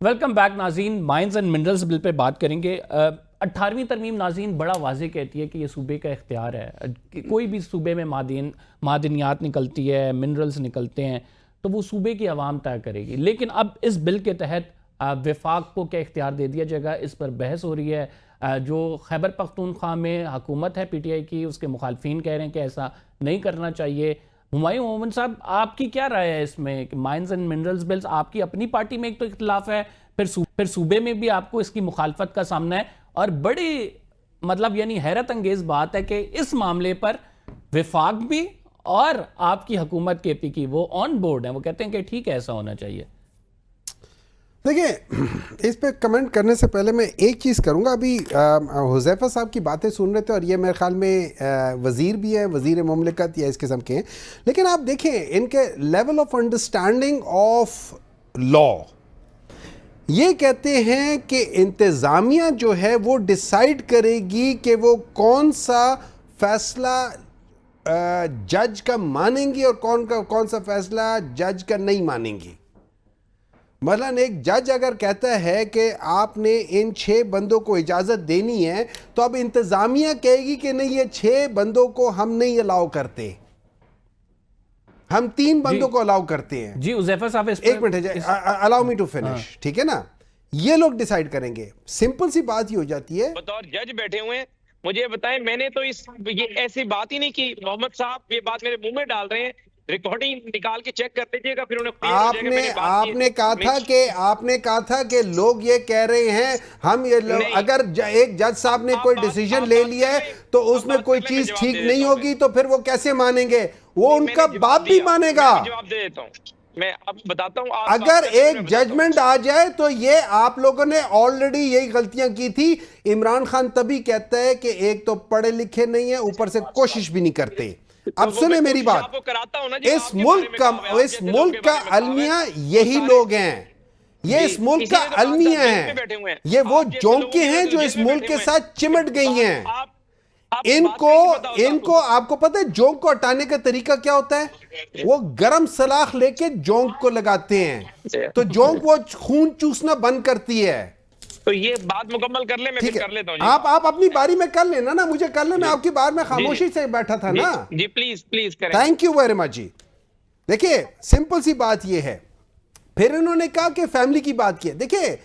Welcome back नाज़रीन। Mines and minerals bill pay बात करेंगे। 18वीं तरमीम नाज़रीन बड़ा वाज़े कहती है कि ये सूबे का इख्तियार है कि कोई भी सूबे में मादनियात निकलती है, मिनरल्स निकलते हैं तो वो सूबे की आवाम तय करेगी। लेकिन अब इस बिल के तहत वफाक को क्या इख्तियार दे दिया जाएगा, इस पर बहस हो रही है। जो खैबर पख्तूनख्वा में हुकूमत है PTI की, उसके मुखालफिन कह रहे हैं कि ऐसा नहीं करना चाहिए। हुमायूं मोहम्मद साहब, आपकी क्या राय है इसमें? माइंस एंड मिनरल्स बिल्स, आपकी अपनी पार्टी में एक तो इख्तिलाफ है, फिर सूबे में भी आपको इसकी मुखालफत का सामना है, और बड़ी मतलब यानी हैरत अंगेज बात है कि इस मामले पर विफाक भी और आपकी हुकूमत KP की वो ऑन बोर्ड है, वो कहते हैं कि ठीक है ऐसा होना चाहिए। देखिए, इस पे कमेंट करने से पहले मैं एक चीज़ करूंगा। अभी हुज़ैफा साहब की बातें सुन रहे थे और ये मेरे ख्याल में वज़ीर भी हैं, वज़ीर मुमलिकत या इस किस्म के हैं। लेकिन आप देखें इनके level of understanding of law, ये कहते हैं कि इंतज़ामिया जो है वो डिसाइड करेगी कि वो कौन सा फैसला जज का मानेंगी और कौन सा फैसला जज का नहीं मानेंगी। मसलन एक जज अगर कहता है कि आपने इन 6 बंदों को इजाज़त देनी है, तो अब इंतज़ामिया कहेगी कि नहीं, ये 6 बंदों को हम नहीं अलाउ करते, हम 3 बंदों को अलाउ करते हैं। जी हुज़ैफा साहब, एक minute, allow me to finish, ठीक है ना। ये लोग डिसाइड करेंगे। सिंपल सी बात ये हो जाती है। बतौर जज बैठे हुए हैं, मुझे बताएं, मैंने तो ये ऐसी बात ही नहीं की। मोहम्मद साहब ये बात मेरे मुंह में डाल रहे हैं, रिकॉर्डिंग निकाल के चेक कर लीजिएगा, फिर उन्हें आपने कहा था कि लोग ये कह रहे हैं हम ये अगर एक जज साहब ने कोई डिसीजन ले लिया है तो उसमें कोई चीज ठीक नहीं होगी तो फिर वो कैसे मानेंगे? वो उनका बाप भी मानेगा। जवाब दे देता हूँ, मैं अब बताता हूँ। अगर एक जजमेंट आ जाए तो ये आप लोगों ने ऑलरेडी यही गलतियां की थी। इमरान खान तभी कहता है कि एक तो पढ़े लिखे नहीं है, ऊपर से कोशिश भी नहीं करते। अब सुने मेरी बात, इस मुल्क का अलमिया यही लोग हैं, ये इस मुल्क का अलमिया है, ये वो जोंके हैं जो इस मुल्क के साथ चिमट गई हैं। इनको आपको पता है जोंक को हटाने का तरीका क्या होता है? वो गरम सलाख लेके जोंक को लगाते हैं तो जोंक वो खून चूसना बंद करती है। तो ये बात मुकम्मल कर ले, मैं फिर कर लेता हूं। आप अपनी बारी में कर लेना ना, मुझे कर लेना, आपकी बार में खामोशी से बैठा था ना। जी प्लीज करें। थैंक यू वेरी मच जी। देखिए सिंपल सी बात ये है। फिर इन्होंने कहा कि फैमिली की बात की। देखिए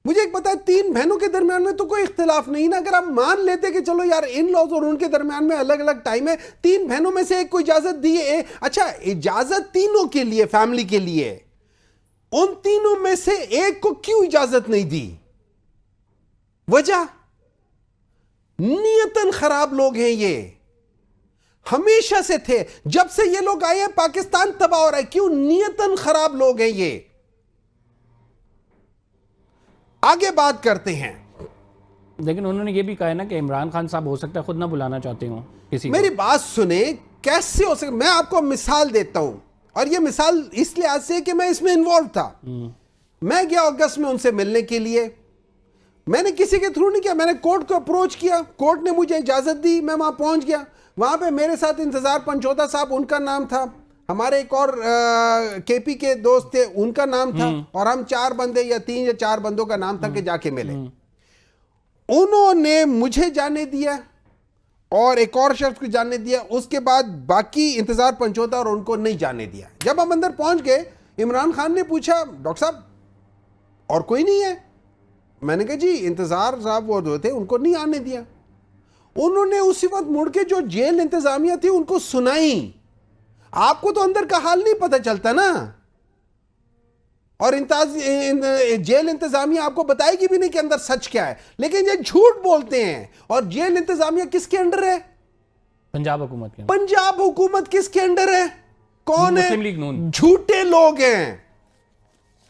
मुझे एक पता है, 3 बहनों के दरमियान में तो कोई इख्तिलाफ नहीं ना। अगर आप मान लेते कि चलो यार इन लॉज और उनके दरमियान में अलग अलग टाइम है, 3 बहनों में से एक को इजाजत दी है, अच्छा इजाजत तीनों के लिए, फैमिली के लिए, उन तीनों में से एक को क्यों इजाजत नहीं दी? वजह, नियतन खराब लोग हैं ये, हमेशा से थे। जब से ये लोग आए हैं पाकिस्तान तबाह हो रहा है। क्यों? नियतन खराब लोग हैं ये। आगे बात करते हैं। लेकिन उन्होंने ये भी कहा है ना कि इमरान खान साहब हो सकता है खुद ना बुलाना चाहते हो किसी को। मेरी बात सुने, कैसे हो सकता? मैं आपको मिसाल देता हूं, और ये मिसाल इसलिए आज से कि मैं इसमें इन्वॉल्व था। मैं गया अगस्त में उनसे मिलने के लिए, मैंने किसी के थ्रू नहीं किया, मैंने कोर्ट को अप्रोच किया, कोर्ट ने मुझे इजाजत दी, मैं वहां पहुंच गया। वहां पे मेरे साथ इंतजार पंचोता साहब, उनका नाम था, हमारे एक और KP के दोस्त थे, उनका नाम था, और हम 4 बंदे या 3 या 4 बंदों का नाम था कि जाके मिले। उन्होंने मुझे जाने दिया और एक और शख्स को जाने दिया, उसके बाद बाकी इंतजार पंचोता और उनको नहीं जाने दिया। जब हम अंदर पहुंच गए, इमरान खान ने पूछा डॉक्टर साहब और कोई नहीं है? मैंने कहा जी इंतजार साहब वो जो थे उनको नहीं आने दिया। उन्होंने उसी वक्त मुड़ के जो जेल इंतजामिया थी उनको सुनाई। आपको तो अंदर का हाल नहीं पता चलता ना, और जेल इंतजामिया आपको बताएगी भी नहीं कि अंदर सच क्या है। लेकिन ये झूठ बोलते हैं। और जेल इंतजामिया किसके अंडर है? पंजाब हुकूमत के। पंजाब हुकूमत किसके अंडर है? कौन है? मुस्लिम लीग नून। झूठे लोग हैं,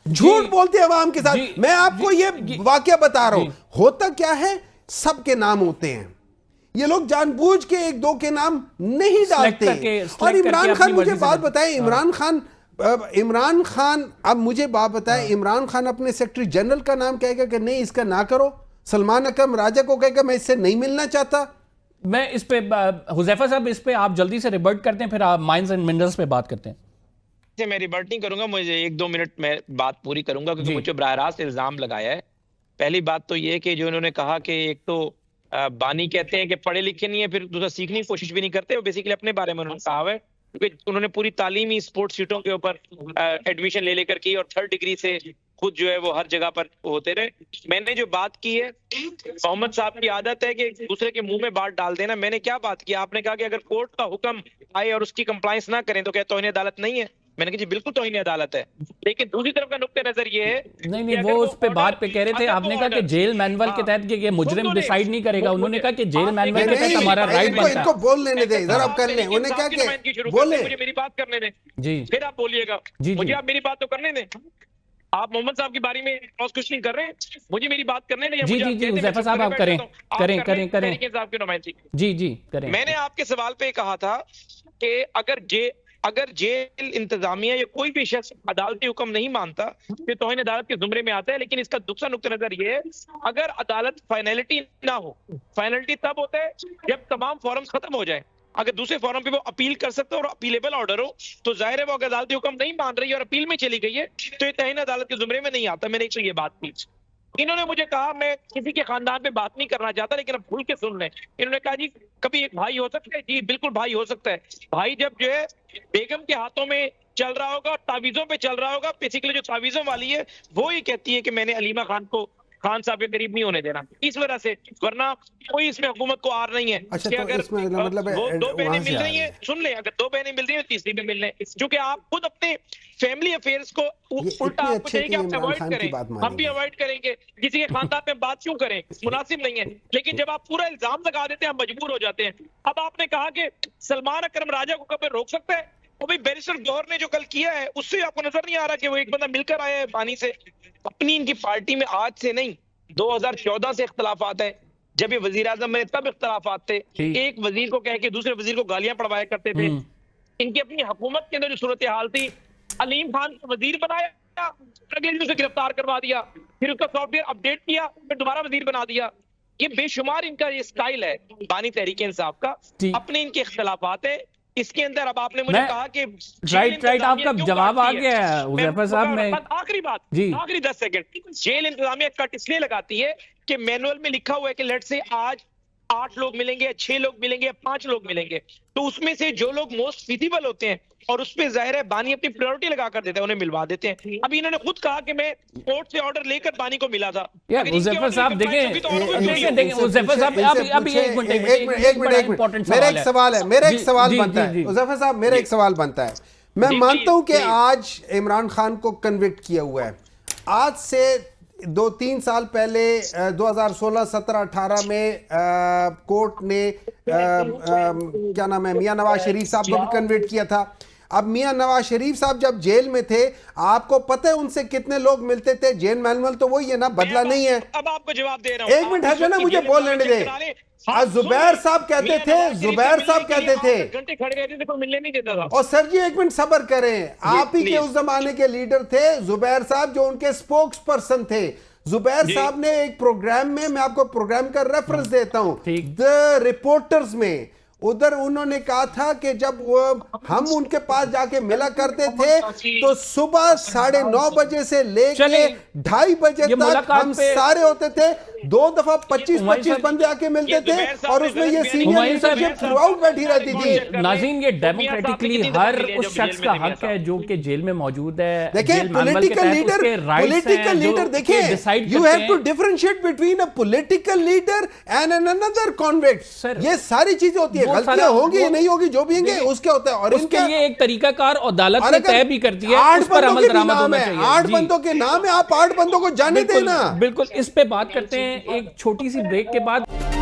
झूठ बोलते हैं अवाम के साथ। मैं आपको ये वाकया बता रहा हूं। होता क्या है, सबके नाम होते हैं, ये लोग जानबूझ के 1-2 के नाम नहीं डालते। और इमरान खान, मुझे बात बताएं, इमरान खान अब मुझे बात बताएं, इमरान खान अपने सेक्रेटरी जनरल का नाम कहेगा कि नहीं इसका ना करो? सलमान अकरम राजा को कहेगा मैं इससे नहीं मिलना चाहता? मैं इस पे हुज़ैफा साहब, इस पे आप जल्दी से रिबर्ट करते हैं, फिर आप माइंस एंड मिनरल्स पे बात करते हैं। से मैं रिवर्ट नहीं करूंगा, मुझे 1-2 मिनट में बात पूरी करूंगा, क्योंकि जी। मुझे बराह रास्त इल्जाम लगाया है। पहली बात तो ये कि जो इन्होंने कहा कि एक तो बानी कहते हैं कि पढ़े लिखे नहीं है, फिर दूसरा सीखने की कोशिश भी नहीं करते, वो बेसिकली अपने बारे में उन्होंने कहा है, क्योंकि उन्होंने पूरी तालीम ही स्पोर्ट्स सीटों के ऊपर एडमिशन ले लेकर की, और 3rd डिग्री से खुद जो है वो हर जगह पर होते रहे। मैंने जो बात की है, मोहम्मद साहब की आदत है कि दूसरे के मुंह में बात डाल देना। मैंने क्या बात की? आपने कहा कि अगर कोर्ट का हुक्म आए और उसकी कंप्लायंस ना करें तो क्या तौहीन अदालत नहीं है? मैंने कहा जी बिल्कुल तौहीन अदालत है, लेकिन दूसरी तरफ का नुक्ते नजर ये है नहीं कि नहीं, अगर वो उस पे order- बात पे कह रहे थे, अगर वो आपने कहा कि order- जेल मैनुअल के हाँ। तहत कि ये मुजरिम सुनो, डिसाइड नहीं करेगा, वो उन्होंने मुझे- कहा कि जेल आप मैनुअल के देखिए, तहत हमारा नहीं, राइट नहीं, बनता इनको है। बोल लेने दे, जरा आप कर लें, लेकिन उन्हें क्या साहब की क्या नुमाइंदगी शुरू कर बोले। दें, मुझे मेरी बात करने दें, जी फिर आप बोलिएगा। जी मुझे जी आप मेरी बात तो करने दें। आप मोहम्मद साहब की बारी में क्रॉस क्वेश्चनिंग कर रहे हैं, मुझे मेरी बात करने दें। या जी मुझे जी आप जी, कहते हैं, हुज़ैफा मैं साहब चुप आप करके करें बैठ जाता हूं। आप करें कर रहे करें हैं करें तहरीक इंसाफ की नुमाइंदगी। जी जी करें। मैंने आपके सवाल पे कहा था कि अगर जेल इंतजामिया या कोई भी शख्स अदालती हुक्म नहीं मानता तो तौहीन अदालत के जुमरे में आता है। लेकिन इसका दूसरा नुक्ता नजर ये है, अगर अदालत फाइनलिटी ना हो, फाइनलिटी तब होता है जब तमाम फॉर्म्स खत्म हो जाए। अगर दूसरे फॉरम पे वो अपील कर सकते हो और अपीलेबल ऑर्डर हो, तो जाहिर है वो अगर अदालती हुक्म नहीं मान रही है और अपील में चली गई है तो ये तौहीन अदालत के जुमरे में नहीं आता। मैंने एक तो ये बात की। इन्होंने मुझे कहा मैं किसी के खानदान पे बात नहीं करना चाहता, लेकिन अब भूल के सुन लें। इन्होंने कहा जी कभी एक भाई हो सकता है। जी बिल्कुल भाई हो सकता है। भाई जब जो है बेगम के हाथों में चल रहा होगा, तावीजों पे चल रहा होगा, बेसिकली जो तावीजों वाली है वो ही कहती है कि मैंने अलीमा खान को खान साहब के करीब नहीं होने देना, इस वजह से, वरना कोई इसमें हुकूमत को आर नहीं है। अच्छा, कि तो अगर इसमें मतलब वो दो वहाँ बहनें से मिल आ रही रही हैं, सुन ले, अगर 2 बहनें मिल रही हैं तीसरी भी मिल रही है, क्योंकि आप खुद अपने फैमिली अफेयर्स को उल्टा इतने आपको अच्छे चाहिए कि कि आप इमरान अवॉइड खान की करें, बात हम भी मानेंगे। अवॉइड करेंगे। किसी के खानदान में बात क्यों करें, मुनासिब नहीं है। लेकिन जब आप पूरा इल्जाम लगा देते हैं हम मजबूर हो जाते हैं। अब आपने कहा कि सलमान अकरम राजा को कभी रोक सकता है, वो भी बैरिस्टर गौहर ने जो कल किया है उससे आपको नजर नहीं आ रहा कि वो एक बंदा मिलकर आया है पानी से। अपनी इनकी पार्टी में आज से नहीं 2014 से इख्तलाफात है। जब ये वजीर आजम में तब इख्तलाफात थे, एक वजीर को कह के दूसरे वजीर को गालियां पड़वाया करते थे। इनकी अपनी हुकूमत के अंदर जो सूरत हाल थी, अलीम खान को वजीर बनाया, अगले दिन उसे गिरफ्तार करवा दिया, फिर उसका सॉफ्टवेयर अपडेट किया, फिर दोबारा वजीर बना दिया। ये बेशुमार इनका ये स्टाइल है बानी तहरीक इंसाफ का। अपने इनके इख्तलाफात है इसके अंदर। अब आपने मुझे कहा कि राइट आपका जवाब आ गया है हुज़ैफा साहब। मैं आखिरी बात जी आखिरी 10 सेकंड, जेल इंतजामिया कट इसलिए लगाती है कि मैनुअल में लिखा हुआ है कि लेट से आज 8 लोग मिलेंगे, 6 लोग मिलेंगे, 5 लोग मिलेंगे, तो उसमें से जो लोग मोस्ट फिजिबल होते हैं और उस पे जाहिर है बानी अपनी प्रायोरिटी लगा कर देते हैं, उन्हें मिलवा देते हैं। अभी इन्होंने खुद कहा कि मैं कोर्ट से ऑर्डर लेकर बानी को मिला था। यार हुज़ैफा साहब देखें हुज़ैफा साहब अभी एक मिनट मेरा एक सवाल है, मेरा एक सवाल बनता है हुज़ैफा साहब, मेरा एक सवाल बनता है। मैं मानता हूं कि आज इमरान खान को कन्विक्ट किया हुआ है। आज से 2-3 साल पहले 2016, 17, 18 में कोर्ट ने क्या नाम है मियां नवाज शरीफ साहब को भी कन्विक्ट किया था। अब मियां नवाज शरीफ साहब जब जेल में थे, आपको पता है उनसे कितने लोग मिलते थे? जेल मैनुअल तो वही है ना, बदला नहीं है। अब आपको जवाब दे रहा हूं, एक मिनट है ना, मुझे बोल लेने दे। जुबैर साहब कहते थे, जुबैर साहब कहते थे, घंटे खड़े रहते थे, कोई मिलने नहीं देता था। और सर जी एक मिनट सब्र करें, आप ही के उस जमाने के लीडर थे जुबैर साहब, जो उनके स्पोक्स पर्सन थे। जुबैर साहब ने एक प्रोग्राम में, मैं आपको प्रोग्राम का रेफरेंस देता हूं, द रिपोर्टर्स में, उधर उन्होंने कहा था कि जब वो हम उनके पास जाके मिला करते थे तो सुबह 9:30 बजे से लेके 2:30 बजे तक हम सारे होते थे। 2 दफा 25-25 बंदे आके मिलते थे और उसमें ये सीनियर लीडरशिप थ्रू आउट बैठी रहती थी। नाज़रीन, ये डेमोक्रेटिकली हर उस शख्स का हक है जो कि जेल में मौजूद है। देखिए पॉलिटिकल लीडर देखिए, you have to differentiate between a political leader and another convict. ये सारी चीजें होती है, गलतियां होंगी नहीं होगी जो भी होंगे उसके होता है, और उसके लिए एक तरीकाकार अदालत ने तय भी कर दिया है, उस पर अमल दरामद होना चाहिए। 8 बंदों के नाम है, आप 8 बंदों को जाने देना। बिल्कुल, इस पे बात करते हैं एक छोटी सी ब्रेक के बाद।